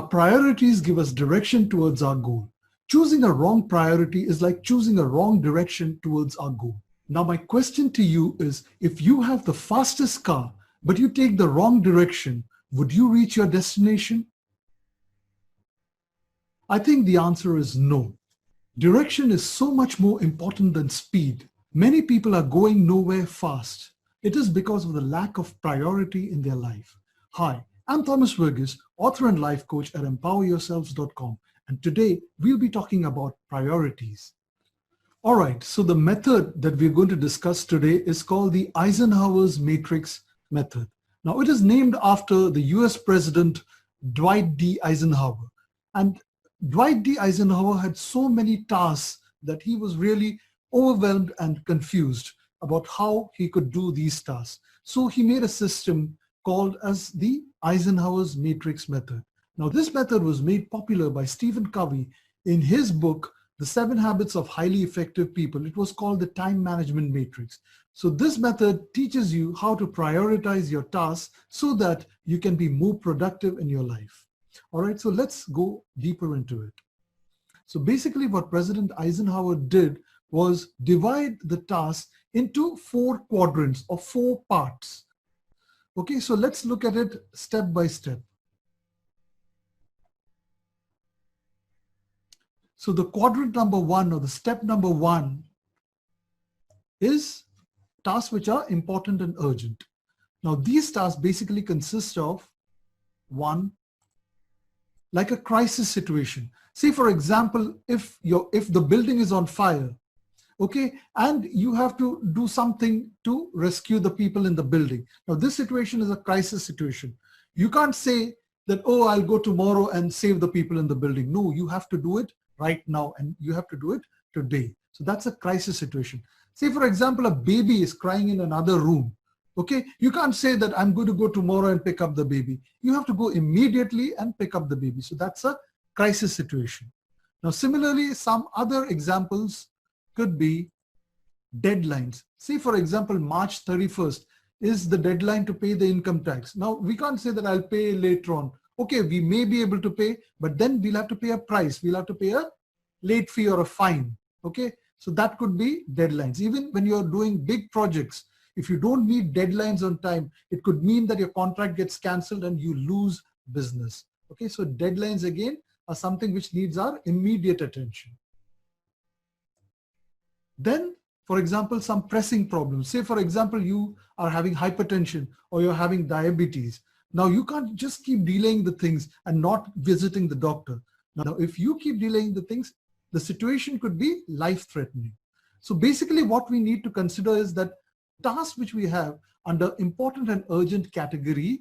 Our priorities give us direction towards our goal. Choosing a wrong priority is like choosing a wrong direction towards our goal. Now, my question to you is, if you have the fastest car, but you take the wrong direction, would you reach your destination? I think the answer is no. Direction is so much more important than speed. Many people are going nowhere fast. It is because of the lack of priority in their life. Hi, I'm Thomas Verghese, author and life coach at empoweryourselves.com, and today we'll be talking about priorities. All right, so the method that we're going to discuss today is called the Eisenhower's Matrix method. Now, it is named after the US President Dwight D. Eisenhower. And Dwight D. Eisenhower had so many tasks that he was really overwhelmed and confused about how he could do these tasks. So he made a system called as the Eisenhower's Matrix method. Now, this method was made popular by Stephen Covey in his book, The 7 Habits of Highly Effective People. It was called the Time Management Matrix. So this method teaches you how to prioritize your tasks so that you can be more productive in your life. All right, so let's go deeper into it. So basically what President Eisenhower did was divide the task into 4 quadrants or 4 parts. Okay, so let's look at it step by step. So the quadrant number 1 or the step number 1 is tasks which are important and urgent. Now these tasks basically consist of 1, like a crisis situation. Say for example, if the building is on fire, okay, and you have to do something to rescue the people in the building. Now this situation is a crisis situation. You can't say that, oh, I'll go tomorrow and save the people in the building. No, you have to do it right now and you have to do it today. So that's a crisis situation. Say for example, a baby is crying in another room. Okay, you can't say that I'm going to go tomorrow and pick up the baby. You have to go immediately and pick up the baby. So that's a crisis situation. Now, similarly, some other examples could be deadlines. Say, for example, March 31st is the deadline to pay the income tax. Now, we can't say that I'll pay later on. Okay, we may be able to pay, but then we'll have to pay a price. We'll have to pay a late fee or a fine. Okay, so that could be deadlines. Even when you're doing big projects, if you don't meet deadlines on time, it could mean that your contract gets cancelled and you lose business. Okay, so deadlines again are something which needs our immediate attention. Then, for example, some pressing problems. Say, for example, you are having hypertension or you're having diabetes. Now, you can't just keep delaying the things and not visiting the doctor. Now, if you keep delaying the things, the situation could be life-threatening. So basically what we need to consider is that tasks which we have under important and urgent category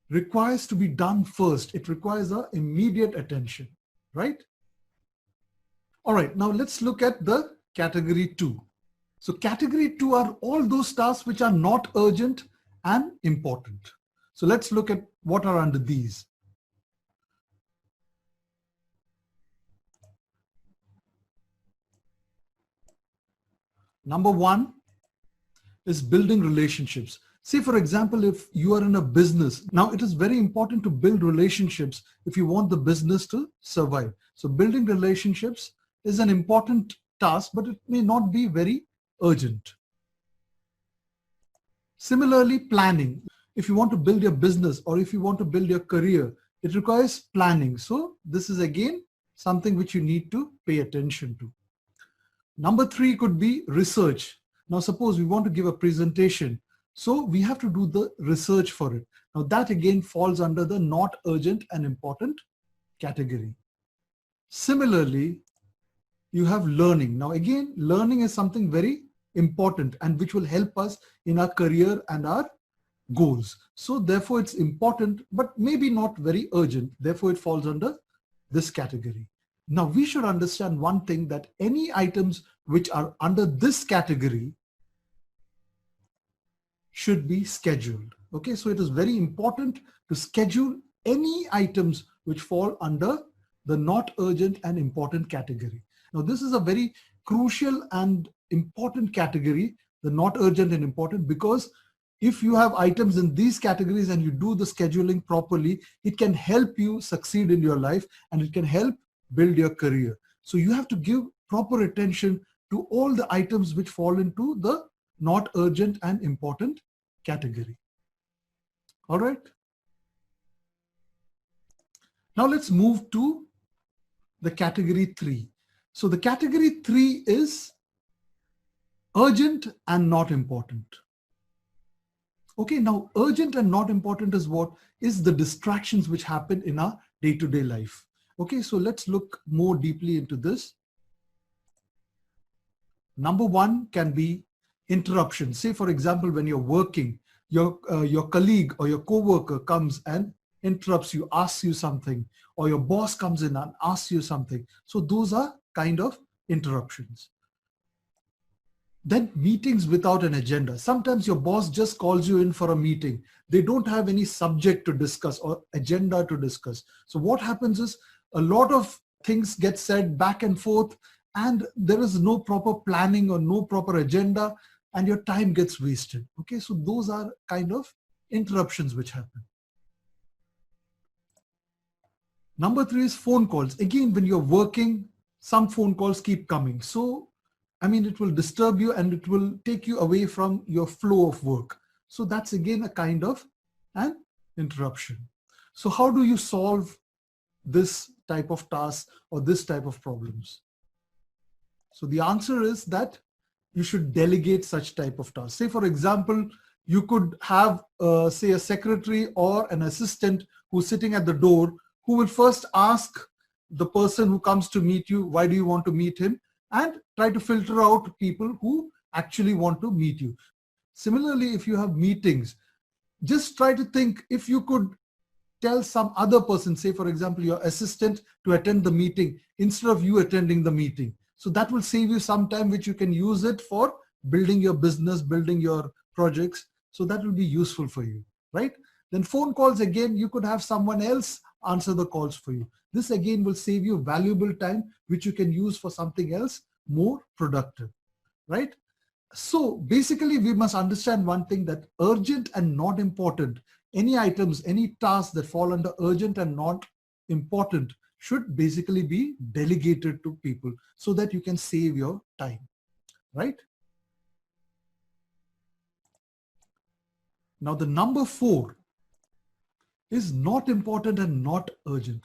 requires to be done first. It requires our immediate attention, right? All right, now let's look at the category 2. So category 2 are all those tasks which are not urgent and important. So let's look at what are under these. Number 1 is building relationships. Say, for example, if you are in a business, now it is very important to build relationships if you want the business to survive. So building relationships is an important task, but it may not be very urgent. Similarly, planning. If you want to build your business or if you want to build your career, it requires planning. So this is again something which you need to pay attention to. Number 3 could be research. Now, suppose we want to give a presentation. So we have to do the research for it. Now that again falls under the not urgent and important category. Similarly, you have learning. Now again, learning is something very important and which will help us in our career and our goals. So therefore it's important, but maybe not very urgent. Therefore it falls under this category. Now we should understand one thing, that any items which are under this category should be scheduled. Okay, so it is very important to schedule any items which fall under the not urgent and important category. Now this is a very crucial and important category, the not urgent and important, because if you have items in these categories and you do the scheduling properly, it can help you succeed in your life and it can help build your career. So you have to give proper attention to all the items which fall into the not urgent and important category. All right. Now let's move to the category 3. So the category 3 is urgent and not important. Okay, now urgent and not important is what? Is the distractions which happen in our day-to-day life. Okay, so let's look more deeply into this. Number one can be interruption. Say, for example, when you're working, your colleague or your coworker comes and interrupts you, asks you something, or your boss comes in and asks you something. So those are kind of interruptions. Then meetings without an agenda. Sometimes your boss just calls you in for a meeting. They don't have any subject to discuss or agenda to discuss. So what happens is a lot of things get said back and forth, and there is no proper planning or no proper agenda, and your time gets wasted. Okay, so those are kind of interruptions which happen. Number 3 is phone calls. Again, when you're working, some phone calls keep coming. So, I mean, it will disturb you and it will take you away from your flow of work. So that's again a kind of an interruption. So how do you solve this type of task or this type of problems? So the answer is that you should delegate such type of tasks. Say, for example, you could have, say, a secretary or an assistant who's sitting at the door, who will first ask the person who comes to meet you, why do you want to meet him? And try to filter out people who actually want to meet you. Similarly, if you have meetings, just try to think if you could tell some other person, say, for example, your assistant, to attend the meeting instead of you attending the meeting. So that will save you some time, which you can use it for building your business, building your projects. So that will be useful for you, right? Then phone calls, again, you could have someone else answer the calls for you. This again will save you valuable time, which you can use for something else more productive, right? So basically we must understand one thing, that urgent and not important, any items, any tasks that fall under urgent and not important should basically be delegated to people so that you can save your time, right? Now the number 4 is not important and not urgent.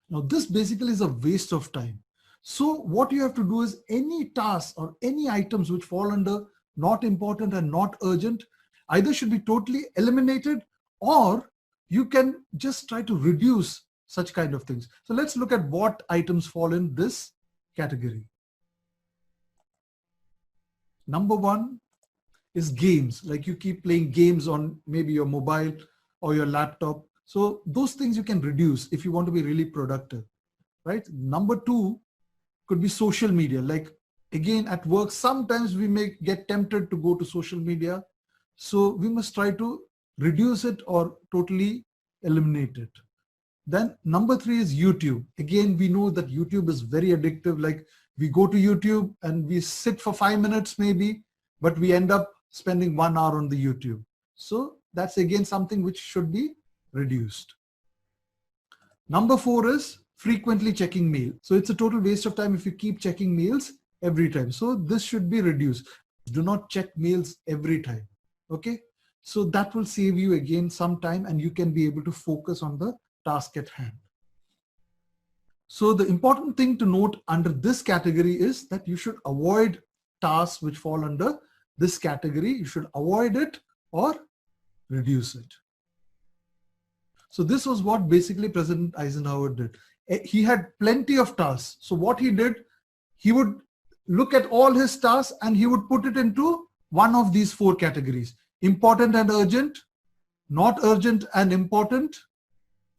Now this basically is a waste of time. So what you have to do is any tasks or any items which fall under not important and not urgent either should be totally eliminated, or you can just try to reduce such kind of things. So let's look at what items fall in this category. Number 1 is games, like you keep playing games on maybe your mobile or your laptop. So those things you can reduce if you want to be really productive, right? Number 2 could be social media. Like again, at work, sometimes we may get tempted to go to social media. So we must try to reduce it or totally eliminate it. Then number 3 is YouTube. Again, we know that YouTube is very addictive. Like we go to YouTube and we sit for 5 minutes maybe, but we end up spending 1 hour on the YouTube. So that's again something which should be reduced. Number 4 is frequently checking mail. So it's a total waste of time if you keep checking mails every time. So this should be reduced. Do not check mails every time. Okay. So that will save you again some time and you can be able to focus on the task at hand. So the important thing to note under this category is that you should avoid tasks which fall under this category. You should avoid it or reduce it. So this was what basically President Eisenhower did. He had plenty of tasks. So what he did, he would look at all his tasks and he would put it into one of these 4 categories: important and urgent, not urgent and important,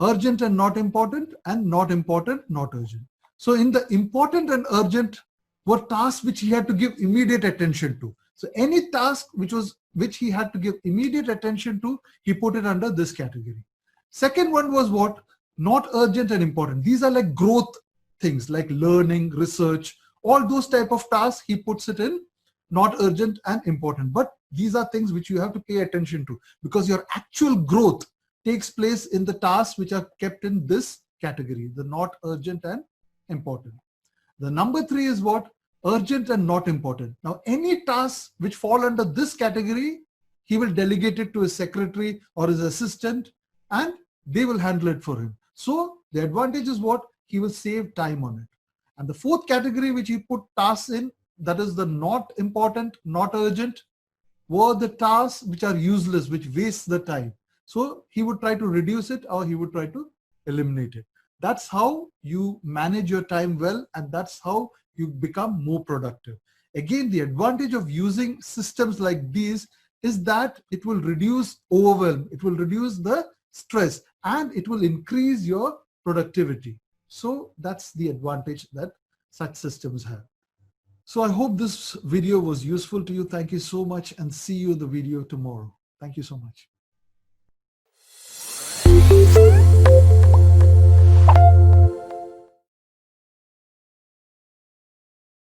urgent and not important, and not important, not urgent. So in the important and urgent were tasks which he had to give immediate attention to. So any task which he had to give immediate attention to, he put it under this category. Second one was what? Not urgent and important. These are like growth things like learning, research, all those type of tasks, he puts it in not urgent and important. But these are things which you have to pay attention to, because your actual growth takes place in the tasks which are kept in this category, the not urgent and important. The number 3 is what? Urgent and not important. Now, any tasks which fall under this category, he will delegate it to his secretary or his assistant, and they will handle it for him. So the advantage is what? He will save time on it. And the 4th category which he put tasks in, that is the not important, not urgent, were the tasks which are useless, which waste the time. So he would try to reduce it, or he would try to eliminate it. That's how you manage your time well, and that's how you become more productive. Again, the advantage of using systems like these is that it will reduce overwhelm, it will reduce the stress, and it will increase your productivity. So that's the advantage that such systems have. So I hope this video was useful to you. Thank you so much, and see you in the video tomorrow. Thank you so much.